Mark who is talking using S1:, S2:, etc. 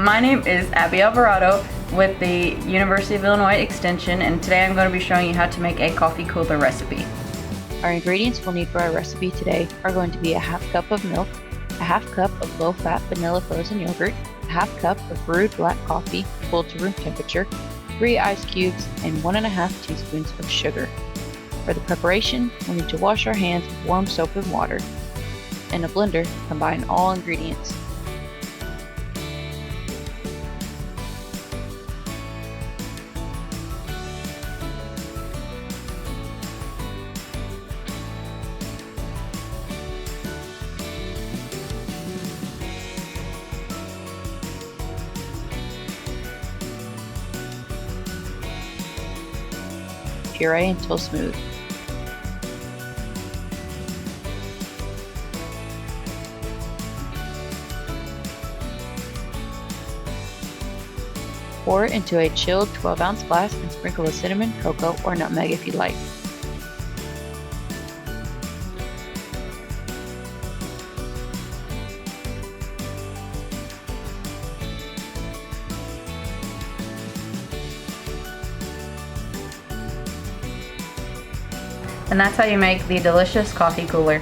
S1: My name is Abby Alvarado with the University of Illinois Extension, and today I'm going to be showing you how to make a coffee cooler recipe.
S2: Our ingredients we'll need for our recipe today are going to be a half cup of milk, a half cup of low-fat vanilla frozen yogurt, a half cup of brewed black coffee cooled to room temperature, 3 ice cubes, and 1.5 teaspoons of sugar. For the preparation, we'll need to wash our hands with warm soap and water. In a blender, combine all ingredients. Puree until smooth. Pour it into a chilled 12-ounce glass and sprinkle with cinnamon, cocoa, or nutmeg if you like.
S1: And that's how you make the delicious coffee cooler.